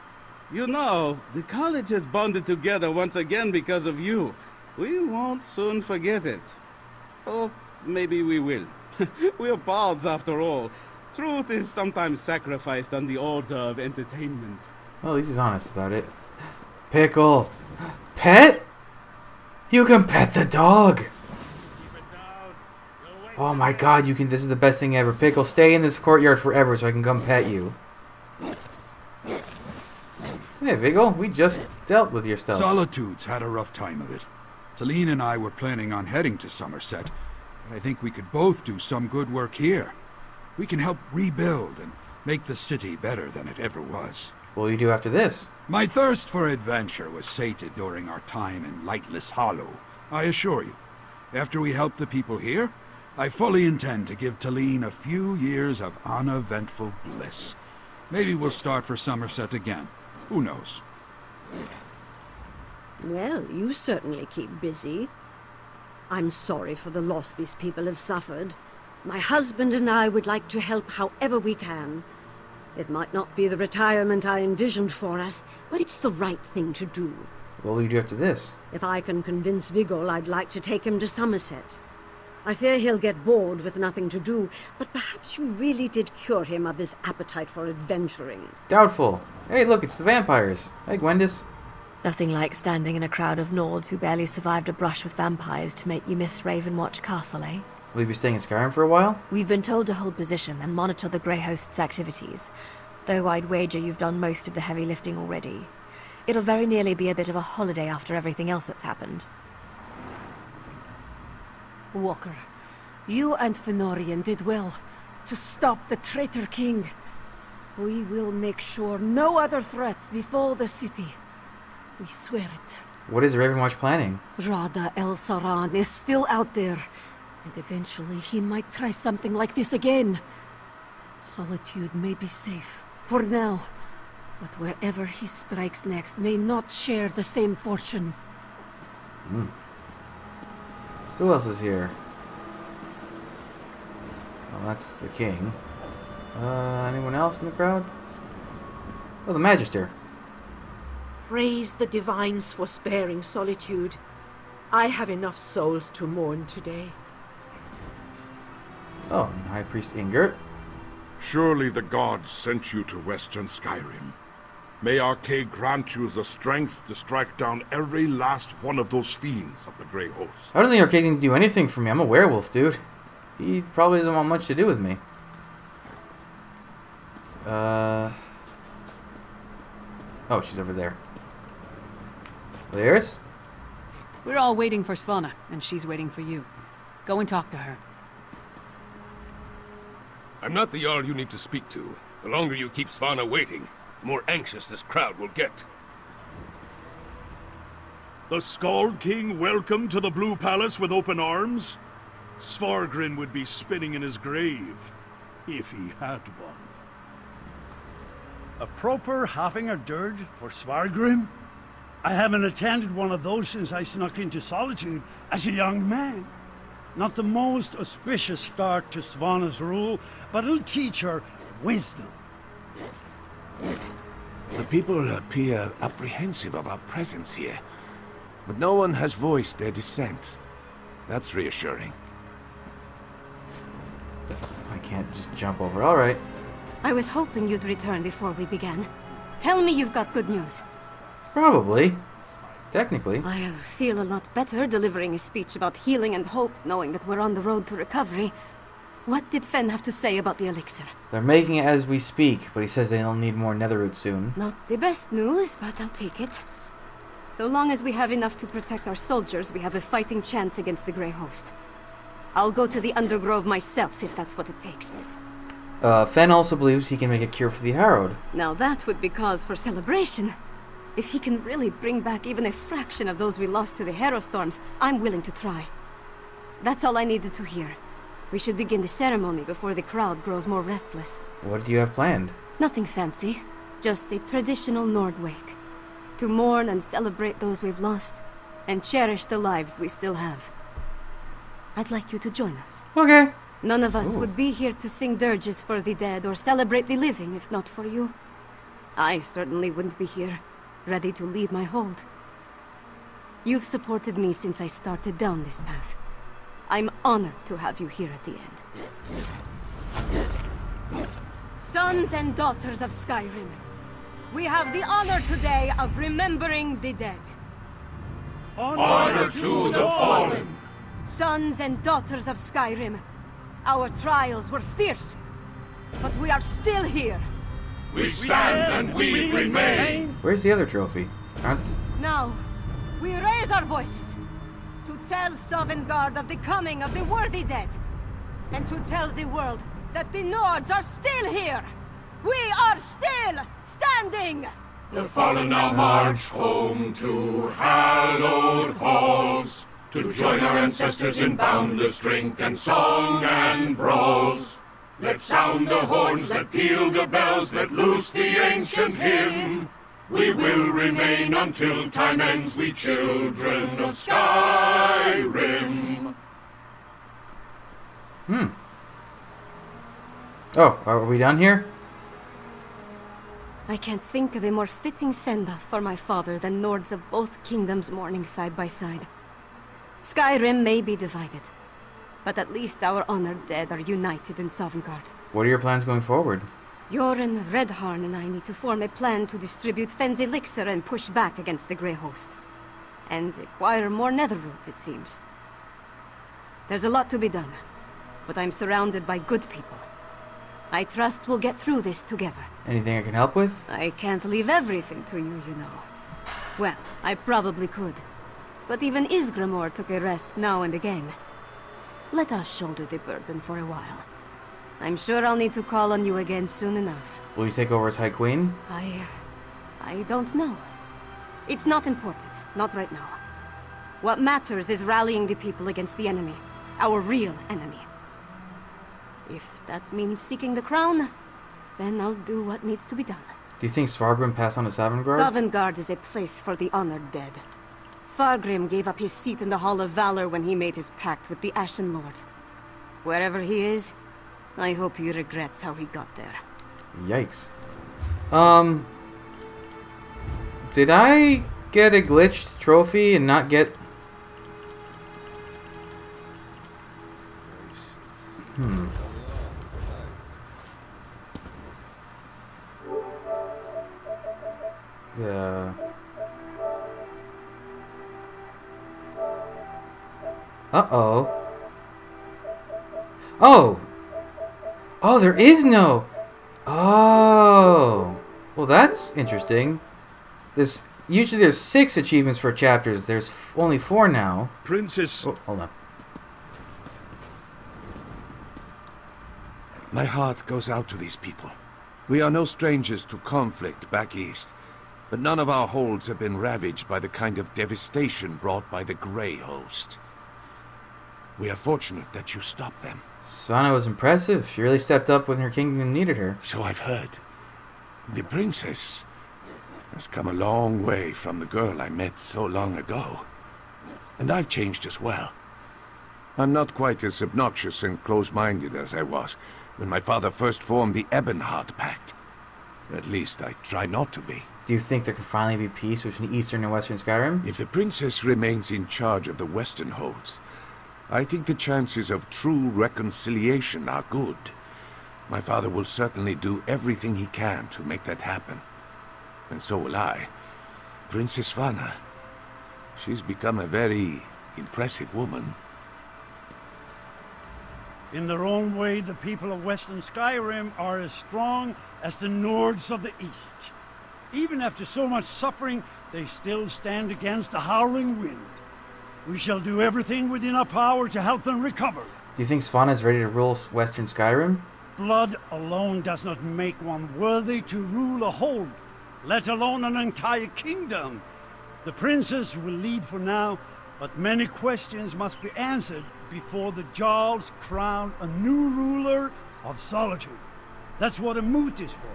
You know, the college has bonded together once again because of you. We won't soon forget it. Or maybe we will. We're bards after all. Truth is sometimes sacrificed on the altar of entertainment. Well, at least he's honest about it. Pickle! Pet? You can pet the dog! Oh my god, you can. This is the best thing ever. Pickle, stay in this courtyard forever so I can come pet you. Hey, Vigil, we just dealt with your stuff. Solitude's had a rough time of it. Talene and I were planning on heading to Somerset, but I think we could both do some good work here. We can help rebuild and make the city better than it ever was. What will you do after this? My thirst for adventure was sated during our time in Lightless Hollow, I assure you. After we help the people here, I fully intend to give Talene a few years of uneventful bliss. Maybe we'll start for Somerset again. Who knows? Well, you certainly keep busy. I'm sorry for the loss these people have suffered. My husband and I would like to help however we can. It might not be the retirement I envisioned for us, but it's the right thing to do. What will you do after this? If I can convince Vigil, I'd like to take him to Somerset. I fear he'll get bored with nothing to do, but perhaps you really did cure him of his appetite for adventuring. Doubtful. Hey, look, it's the vampires. Hey, Gwendis. Nothing like standing in a crowd of Nords who barely survived a brush with vampires to make you miss Ravenwatch Castle, eh? Will you be staying in Skyrim for a while? We've been told to hold position and monitor the Grey Host's activities, though I'd wager you've done most of the heavy lifting already. It'll very nearly be a bit of a holiday after everything else that's happened. Walker, you and Fenorian did well to stop the traitor king. We will make sure no other threats befall the city. We swear it. What is Ravenwatch planning? Rada El Saran is still out there, and eventually he might try something like this again. Solitude may be safe, for now, but wherever he strikes next may not share the same fortune. Who else is here? Well, that's the king. Anyone else in the crowd? Oh, the Magister. Praise the divines for sparing Solitude. I have enough souls to mourn today. Oh, and High Priest Ingert. Surely the gods sent you to Western Skyrim. May Arcade grant you the strength to strike down every last one of those fiends of the Grey Host. I don't think Arcade's gonna do anything for me. I'm a werewolf, dude. He probably doesn't want much to do with me. Oh, she's over there. Lyris? We're all waiting for Svanna, and she's waiting for you. Go and talk to her. I'm not the Jarl you need to speak to. The longer you keep Svanna waiting, the more anxious this crowd will get. The SKALD-KING welcome to the Blue Palace with open arms? Svargrin would be spinning in his grave, if he had one. A proper having a dirge for Svargrim? I haven't attended one of those since I snuck into Solitude as a young man. Not the most auspicious start to Svanna's rule, but it'll teach her wisdom. The people appear apprehensive of our presence here, but no one has voiced their dissent. That's reassuring. I can't just jump over. All right. I was hoping you'd return before we began. Tell me you've got good news. Probably. Technically. I'll feel a lot better delivering a speech about healing and hope, knowing that we're on the road to recovery. What did Fen have to say about the elixir? They're making it as we speak, but he says they'll need more netherroot soon. Not the best news, but I'll take it. So long as we have enough to protect our soldiers, we have a fighting chance against the Grey Host. I'll go to the Undergrove myself, if that's what it takes. Fen also believes he can make a cure for the Harrowed. Now that would be cause for celebration. If he can really bring back even a fraction of those we lost to the Herostorms, I'm willing to try. That's all I needed to hear. We should begin the ceremony before the crowd grows more restless. What do you have planned? Nothing fancy, just a traditional Nord wake. To mourn and celebrate those we've lost, and cherish the lives we still have. I'd like you to join us. Okay. None of us Ooh. would be here to sing dirges for the dead or celebrate the living if not for you. I certainly wouldn't be here, ready to leave my hold. You've supported me since I started down this path. I'm honored to have you here at the end. Sons and daughters of Skyrim, we have the honor today of remembering the dead. Honor to the fallen. Sons and daughters of Skyrim, our trials were fierce, but we are still here. We stand and we remain. Where's the other trophy? Now, we raise our voices to tell Sovngarde of the coming of the worthy dead, and to tell the world that the Nords are still here. We are still standing! The fallen now march home to hallowed halls, to join our ancestors in boundless drink and song and brawls. Let sound the horns, let peal the bells, let loose the ancient hymn. We will remain until time ends, we children of Skyrim. Oh, are we done here? I can't think of a more fitting send-off for my father than Nords of both kingdoms mourning side by side. Skyrim may be divided, but at least our honored dead are united in Sovngarde. What are your plans going forward? Yoren, Redharn, and I need to form a plan to distribute Fenn's elixir and push back against the Grey Host. And acquire more netherroot, it seems. There's a lot to be done, but I'm surrounded by good people. I trust we'll get through this together. Anything I can help with? I can't leave everything to you, you know. Well, I probably could. But even Greymoor took a rest now and again. Let us shoulder the burden for a while. I'm sure I'll need to call on you again soon enough. Will you take over as High Queen? I don't know. It's not important, not right now. What matters is rallying the people against the enemy. Our real enemy. If that means seeking the crown, then I'll do what needs to be done. Do you think Svargrim passed on to Sovngarde? Sovngarde is a place for the honored dead. Svargrim gave up his seat in the Hall of Valor when he made his pact with the Ashen Lord. Wherever he is, I hope he regrets how he got there. Yikes. Did I get a glitched trophy and not get... Uh-oh. Oh! Oh, there is no... Oh! Well, that's interesting. Usually there's 6 achievements for chapters. There's only 4 now. Princess... Oh, hold on. My heart goes out to these people. We are no strangers to conflict back east, but none of our holds have been ravaged by the kind of devastation brought by the Grey Host. We are fortunate that you stopped them. Svanna was impressive. She really stepped up when her kingdom needed her. So I've heard. The princess has come a long way from the girl I met so long ago. And I've changed as well. I'm not quite as obnoxious and close-minded as I was when my father first formed the Ebonheart Pact. At least I try not to be. Do you think there can finally be peace between Eastern and Western Skyrim? If the princess remains in charge of the Western holds, I think the chances of true reconciliation are good. My father will certainly do everything he can to make that happen. And so will I. Princess Svanna. She's become a very impressive woman. In their own way, the people of Western Skyrim are as strong as the Nords of the East. Even after so much suffering, they still stand against the howling wind. We shall do everything within our power to help them recover. Do you think Svanna is ready to rule Western Skyrim? Blood alone does not make one worthy to rule a hold. let alone an entire kingdom. The princess will lead for now, but many questions must be answered before the Jarls crown a new ruler of Solitude. That's what a moot is for.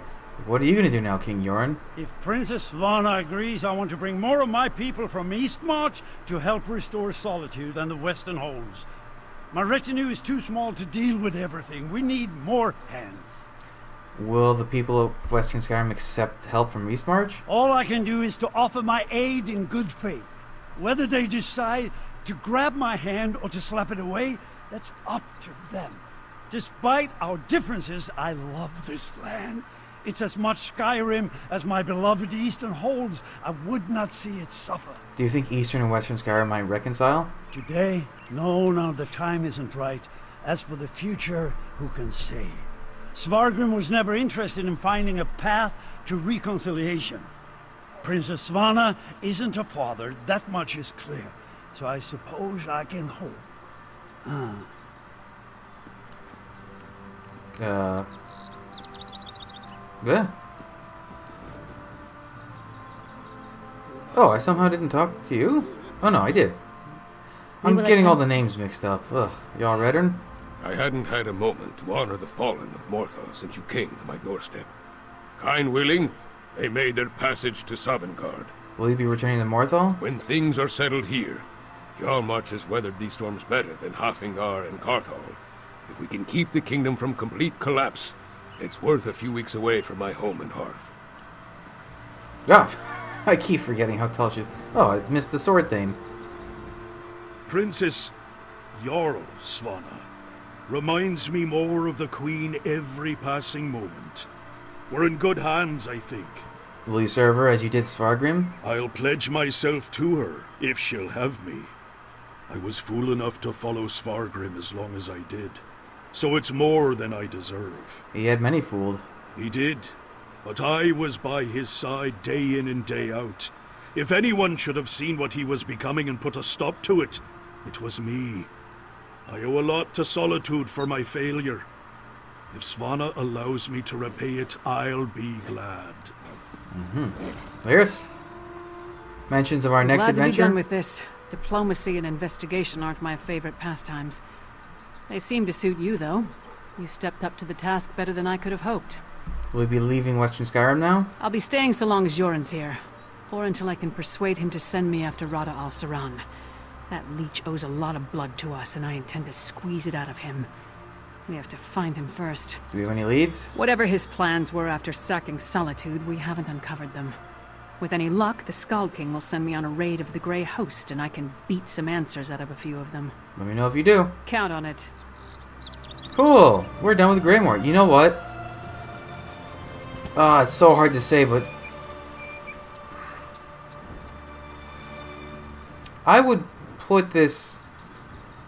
What are you going to do now, King Yoren? If Princess Svana agrees, I want to bring more of my people from Eastmarch to help restore Solitude and the Western Holds. My retinue is too small to deal with everything. We need more hands. Will the people of Western Skyrim accept help from Eastmarch? All I can do is to offer my aid in good faith. Whether they decide to grab my hand or to slap it away, that's up to them. Despite our differences, I love this land. It's as much Skyrim as my beloved Eastern Holds. I would not see it suffer. Do you think Eastern and Western Skyrim might reconcile? Today? No, the time isn't right. As for the future, who can say? Svargrim was never interested in finding a path to reconciliation. Princess Svana isn't a father, that much is clear. So I suppose I can hope. Yeah. Oh, I somehow didn't talk to you? Oh no, I did. I'm getting all the names mixed up. Ugh. Y'all ready? I hadn't had a moment to honor the fallen of Morthal since you came to my doorstep. Kind willing, they made their passage to Sovngarde. Will you be returning to Morthal? When things are settled here, Jarlmarch has weathered these storms better than Hafingar and Karthal. If we can keep the kingdom from complete collapse, it's worth a few weeks away from my home and hearth. Ah, I keep forgetting how tall she is. Oh, I missed the sword thing. Princess Jarl Svana reminds me more of the Queen every passing moment. We're in good hands, I think. Will you serve her as you did Svargrim? I'll pledge myself to her, if she'll have me. I was fool enough to follow Svargrim as long as I did, so it's more than I deserve. He had many fooled. He did, but I was by his side day in and day out. If anyone should have seen what he was becoming and put a stop to it, it was me. I owe a lot to Solitude for my failure. If Svana allows me to repay it, I'll be glad. Lyris? Mentions of our next Glad adventure? to be done with this. Diplomacy and investigation aren't my favorite pastimes. They seem to suit you, though. You stepped up to the task better than I could have hoped. Will we be leaving Western Skyrim now? I'll be staying so long as Joran's here. Or until I can persuade him to send me after Rada al-Saran. That leech owes a lot of blood to us, and I intend to squeeze it out of him. We have to find him first. Do we have any leads? Whatever his plans were after sacking Solitude, we haven't uncovered them. With any luck, the SKALD-KING will send me on a raid of the Grey Host, and I can beat some answers out of a few of them. Let me know if you do. Count on it. Cool. We're done with Greymoor. You know what? It's so hard to say, but I would put this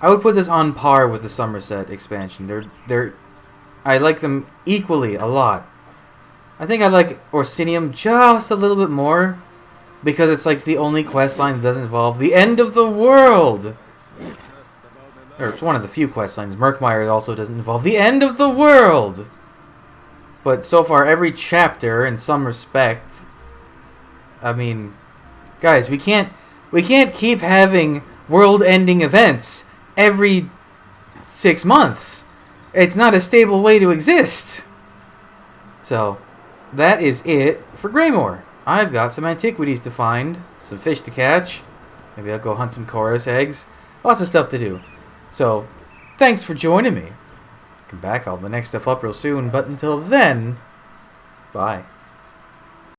on par with the Somerset expansion. I like them equally a lot. I think I like Orsinium just a little bit more because it's like the only quest line that doesn't involve the end of the world. Or it's one of the few quest lines. Murkmire also doesn't involve the end of the world. But so far, every chapter, in some respect, I mean, guys, we can't keep having world-ending events every 6 months. It's not a stable way to exist. So, that is it for Greymoor. I've got some antiquities to find, some fish to catch. Maybe I'll go hunt some chorus eggs. Lots of stuff to do. So, thanks for joining me. Come back, I'll have the next stuff up real soon, but until then, bye.